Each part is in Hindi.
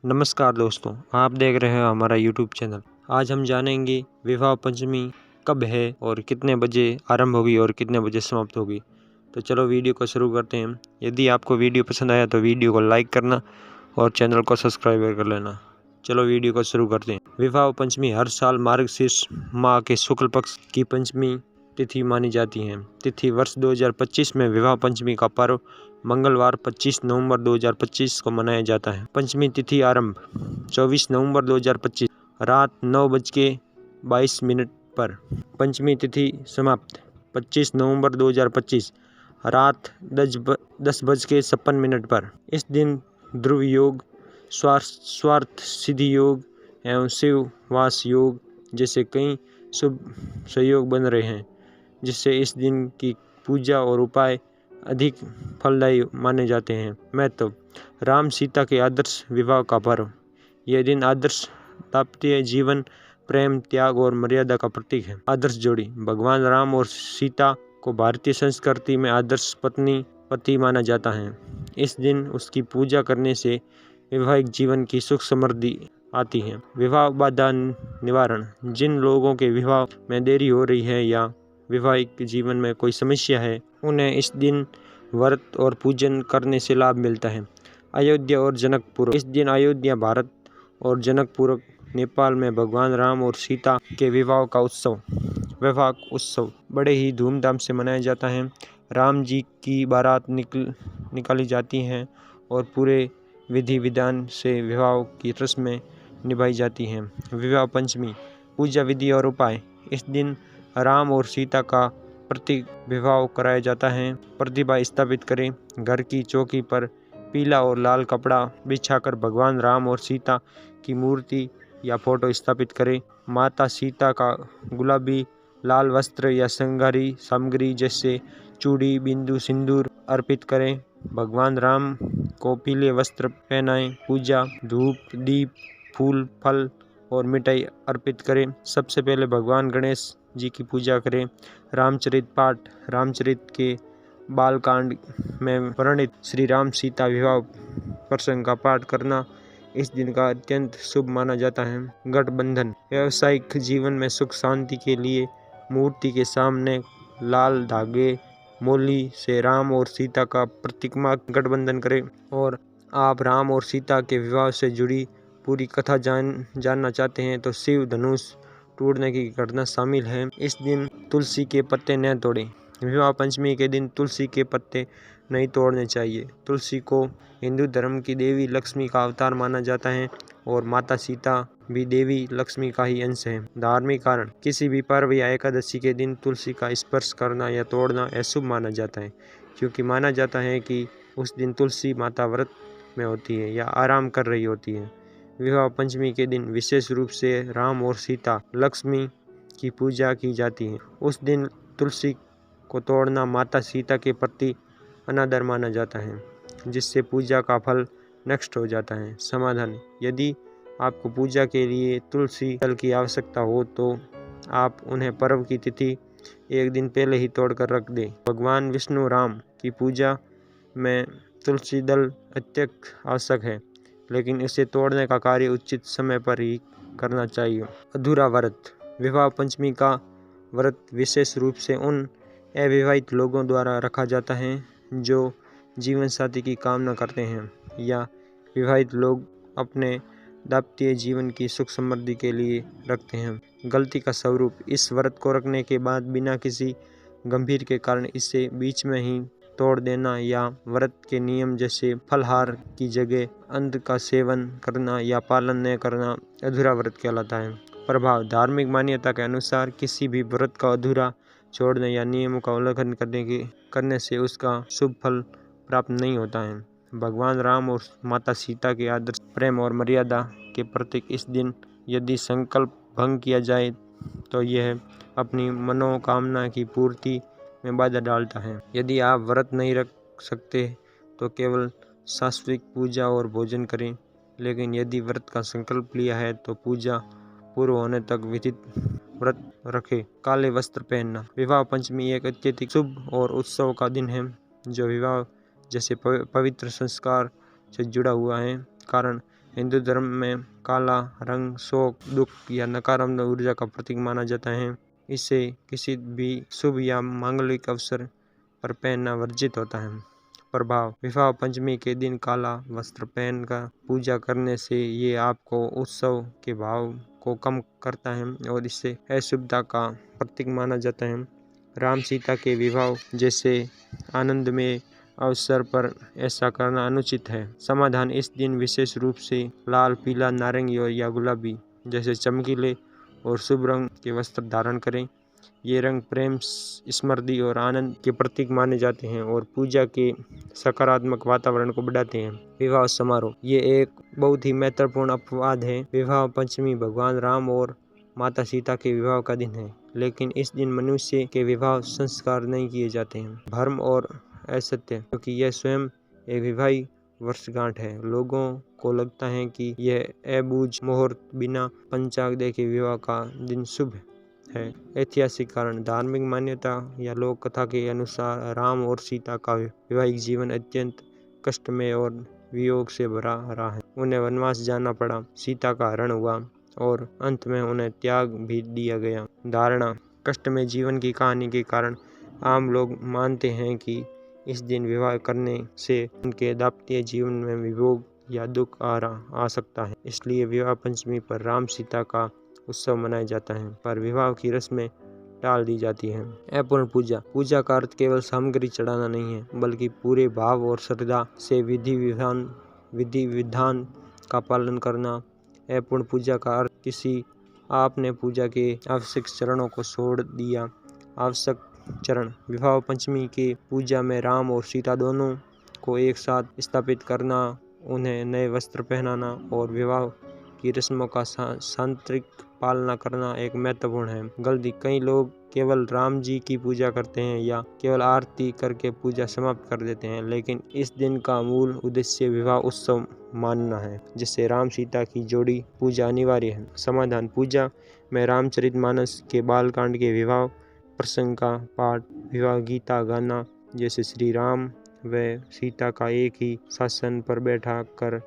नमस्कार दोस्तों, आप देख रहे हैं हमारा यूट्यूब चैनल। आज हम जानेंगे विवाह पंचमी कब है और कितने बजे आरंभ होगी और कितने बजे समाप्त होगी। तो चलो वीडियो को शुरू करते हैं। यदि आपको वीडियो पसंद आया तो वीडियो को लाइक करना और चैनल को सब्सक्राइब कर लेना। चलो वीडियो को शुरू करते हैं। विवाह पंचमी हर साल मार्गशीर्ष माह के शुक्ल पक्ष की पंचमी तिथि मानी जाती है। तिथि वर्ष 2025 में विवाह पंचमी का पर्व मंगलवार 25 नवंबर 2025 को मनाया जाता है। पंचमी तिथि आरंभ 24 नवंबर 2025 रात 9:22 पर। पंचमी तिथि समाप्त 25 नवंबर 2025 रात 10:56 पर। इस दिन ध्रुव योग, स्वार्थ सिद्धि योग एवं शिव वास योग जैसे कई शुभ संयोग बन रहे हैं, जिससे इस दिन की पूजा और उपाय अधिक फलदायी माने जाते हैं। महत्व: राम सीता के आदर्श विवाह का पर्व। यह दिन आदर्श दाम्पत्य जीवन, प्रेम, त्याग और मर्यादा का प्रतीक है। आदर्श जोड़ी: भगवान राम और सीता को भारतीय संस्कृति में आदर्श पत्नी पति माना जाता है। इस दिन उसकी पूजा करने से वैवाहिक जीवन की सुख समृद्धि आती है। विवाह बाधा निवारण: जिन लोगों के विवाह में देरी हो रही है या वैवाहिक जीवन में कोई समस्या है, उन्हें इस दिन व्रत और पूजन करने से लाभ मिलता है। अयोध्या और जनकपुर: इस दिन अयोध्या भारत और जनकपुर नेपाल में भगवान राम और सीता के विवाह उत्सव बड़े ही धूमधाम से मनाया जाता है। राम जी की बारात निकाली जाती है और पूरे विधि विधान से विवाह की रस्में निभाई जाती हैं। विवाह पंचमी पूजा विधि और उपाय: इस दिन राम और सीता का प्रतीक विवाह कराया जाता है। प्रतिभा स्थापित करें: घर की चौकी पर पीला और लाल कपड़ा बिछाकर भगवान राम और सीता की मूर्ति या फोटो स्थापित करें। माता सीता का गुलाबी लाल वस्त्र या श्रृंगारी सामग्री जैसे चूड़ी, बिंदु, सिंदूर अर्पित करें। भगवान राम को पीले वस्त्र पहनाएं। पूजा: धूप, दीप, फूल, फल और मिठाई अर्पित करें। सबसे पहले भगवान गणेश जी की पूजा करें। रामचरित पाठ: रामचरित के बालकांड में वर्णित श्री राम सीता विवाह प्रसंग का पाठ करना इस दिन का अत्यंत शुभ माना जाता है। गठबंधन: व्यवसायिक जीवन में सुख शांति के लिए मूर्ति के सामने लाल धागे मोली से राम और सीता का प्रतीकात्मक गठबंधन करें। और आप राम और सीता के विवाह से जुड़ी पूरी कथा जानना चाहते हैं तो शिव धनुष टूटने की घटना शामिल है। इस दिन तुलसी के पत्ते न तोड़ें। विवाह पंचमी के दिन तुलसी के पत्ते नहीं तोड़ने चाहिए। तुलसी को हिंदू धर्म की देवी लक्ष्मी का अवतार माना जाता है और माता सीता भी देवी लक्ष्मी का ही अंश है। धार्मिक कारण: किसी भी पर्व या एकादशी के दिन तुलसी का स्पर्श करना या तोड़ना अशुभ माना जाता है, क्योंकि माना जाता है कि उस दिन तुलसी माता व्रत में होती है या आराम कर रही होती है। विवाह पंचमी के दिन विशेष रूप से राम और सीता लक्ष्मी की पूजा की जाती है। उस दिन तुलसी को तोड़ना माता सीता के प्रति अनादर माना जाता है, जिससे पूजा का फल नष्ट हो जाता है। समाधान: यदि आपको पूजा के लिए तुलसी दल की आवश्यकता हो तो आप उन्हें पर्व की तिथि एक दिन पहले ही तोड़कर रख दें। भगवान विष्णु राम की पूजा में तुलसी दल अत्यंत आवश्यक है, लेकिन इसे तोड़ने का कार्य उचित समय पर ही करना चाहिए। अधूरा व्रत: विवाह पंचमी का व्रत विशेष रूप से उन अविवाहित लोगों द्वारा रखा जाता है जो जीवन साथी की कामना करते हैं या विवाहित लोग अपने दाम्पत्य जीवन की सुख समृद्धि के लिए रखते हैं। गलती का स्वरूप: इस व्रत को रखने के बाद बिना किसी गंभीर के कारण इसे बीच में ही तोड़ देना या व्रत के नियम जैसे फलाहार की जगह अन्न का सेवन करना या पालन न करना अधूरा व्रत कहलाता है। प्रभाव: धार्मिक मान्यता के अनुसार किसी भी व्रत का अधूरा छोड़ने या नियमों का उल्लंघन करने से उसका शुभ फल प्राप्त नहीं होता है। भगवान राम और माता सीता के आदर्श प्रेम और मर्यादा के प्रतीक इस दिन यदि संकल्प भंग किया जाए तो यह अपनी मनोकामना की पूर्ति में बाधा डालता है। यदि आप व्रत नहीं रख सकते तो केवल सात्विक पूजा और भोजन करें, लेकिन यदि व्रत का संकल्प लिया है तो पूजा पूर्ण होने तक विधित व्रत रखें। काले वस्त्र पहनना: विवाह पंचमी एक अत्यधिक शुभ और उत्सव का दिन है जो विवाह जैसे पवित्र संस्कार से जुड़ा हुआ है। कारण: हिंदू धर्म में काला रंग शोक, दुख या नकारात्मक ऊर्जा का प्रतीक माना जाता है। इसे किसी भी शुभ या मांगलिक अवसर पर पहनना वर्जित होता है। प्रभाव: विवाह पंचमी के दिन काला वस्त्र पहनकर पूजा करने से ये आपको उत्सव के भाव को कम करता है और इससे अशुभता का प्रतीक माना जाता है। राम सीता के विवाह जैसे आनंदमय अवसर पर ऐसा करना अनुचित है। समाधान: इस दिन विशेष रूप से लाल, पीला, नारंगी या गुलाबी जैसे चमकीले और शुभ रंग के वस्त्र धारण करें। ये रंग प्रेम, स्मृति और आनंद के प्रतीक माने जाते हैं और पूजा के सकारात्मक वातावरण को बढ़ाते हैं। विवाह समारोह: ये एक बहुत ही महत्वपूर्ण अपवाद है। विवाह पंचमी भगवान राम और माता सीता के विवाह का दिन है, लेकिन इस दिन मनुष्य के विवाह संस्कार नहीं किए जाते हैं। भ्रम और असत्य: क्योंकि यह स्वयं एक विवाहित वर्षगांठ है, लोगों को लगता है कि यह अबूझ मुहूर्त बिना पंचांग देखे विवाह का दिन शुभ है। ऐतिहासिक कारण: धार्मिक मान्यता या लोक कथा के अनुसार राम और सीता का वैवाहिक जीवन अत्यंत कष्टमय और वियोग से भरा रहा है। उन्हें वनवास जाना पड़ा, सीता का हरण हुआ और अंत में उन्हें त्याग भी दिया गया। धारणा: कष्टमय जीवन की कहानी के कारण आम लोग मानते हैं कि इस दिन विवाह करने से उनके दाम्पत्य जीवन में वियोग या दुख आ सकता है। इसलिए विवाह पंचमी पर राम सीता का उत्सव मनाया जाता है, पर विवाह की रस्में टाल दी जाती हैं। अपूर्ण पूजा: पूजा का अर्थ केवल सामग्री चढ़ाना नहीं है, बल्कि पूरे भाव और श्रद्धा से विधि विधान का पालन करना। अपूर्ण पूजा का अर्थ किसी आपने पूजा के आवश्यक चरणों को छोड़ दिया। आवश्यक चरण: विवाह पंचमी के पूजा में राम और सीता दोनों को एक साथ स्थापित करना, उन्हें नए वस्त्र पहनाना और विवाह की रस्मों का सांत्रिक पालना करना एक महत्वपूर्ण है। गलती: कई लोग केवल राम जी की पूजा करते हैं या केवल आरती करके पूजा समाप्त कर देते हैं, लेकिन इस दिन का मूल उद्देश्य विवाह उत्सव मानना है, जिससे राम सीता की जोड़ी पूजा अनिवार्य है। समाधान: पूजा में रामचरितमानस के बालकांड के विवाह प्रसंग का पाठ, विवाह गीता गाना, जैसे श्री राम व सीता का एक ही शासन पर बैठा कर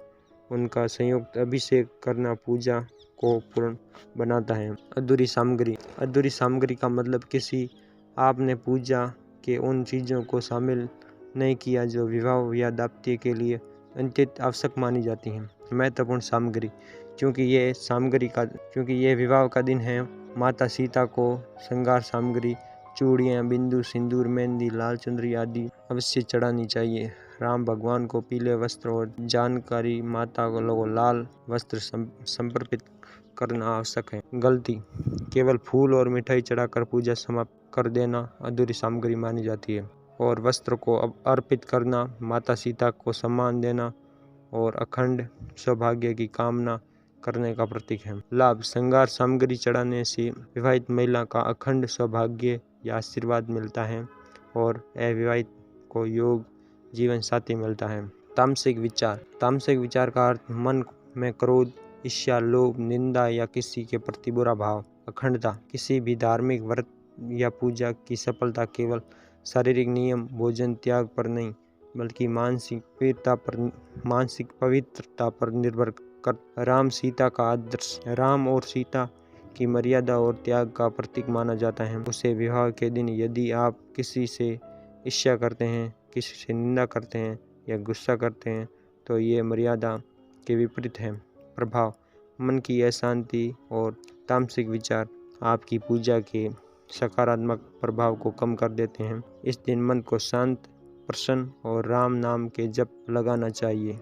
उनका संयुक्त अभिषेक करना पूजा को पूर्ण बनाता है। अधूरी सामग्री: अधूरी सामग्री का मतलब किसी आपने पूजा के उन चीज़ों को शामिल नहीं किया जो विवाह या दाम्पत्य के लिए अत्यंत आवश्यक मानी जाती हैं। महत्वपूर्ण सामग्री: क्योंकि यह विवाह का दिन है, माता सीता को श्रृंगार सामग्री, चूड़ियाँ, बिंदु, सिंदूर, मेहंदी, लाल चुनरी आदि अवश्य चढ़ानी चाहिए। राम भगवान को पीले वस्त्र और जानकारी माता को लाल वस्त्र समर्पित करना आवश्यक है। गलती: केवल फूल और मिठाई चढ़ाकर पूजा समाप्त कर देना अधूरी सामग्री मानी जाती है और वस्त्र को अर्पित करना माता सीता को सम्मान देना और अखंड सौभाग्य की कामना करने का प्रतीक है। लाभ: श्रृंगार सामग्री चढ़ाने से विवाहित महिला का अखंड सौभाग्य या आशीर्वाद मिलता है और अविवाहित को योग जीवन साथी मिलता है। तामसिक विचार: तामसिक विचार का अर्थ मन में क्रोध, ईर्ष्या, लोभ, निंदा या किसी के प्रति बुरा भाव। अखंडता: किसी भी धार्मिक व्रत या पूजा की सफलता केवल शारीरिक नियम, भोजन त्याग पर नहीं, बल्कि मानसिक पवित्रता पर निर्भर कर। राम सीता का आदर्श: राम और सीता की मर्यादा और त्याग का प्रतीक माना जाता है। उसे विवाह के दिन यदि आप किसी से ईर्ष्या करते हैं, किसी से निंदा करते हैं या गुस्सा करते हैं, तो ये मर्यादा के विपरीत है। प्रभाव: मन की अशांति और तामसिक विचार आपकी पूजा के सकारात्मक प्रभाव को कम कर देते हैं। इस दिन मन को शांत, प्रसन्न और राम नाम के जप लगाना चाहिए।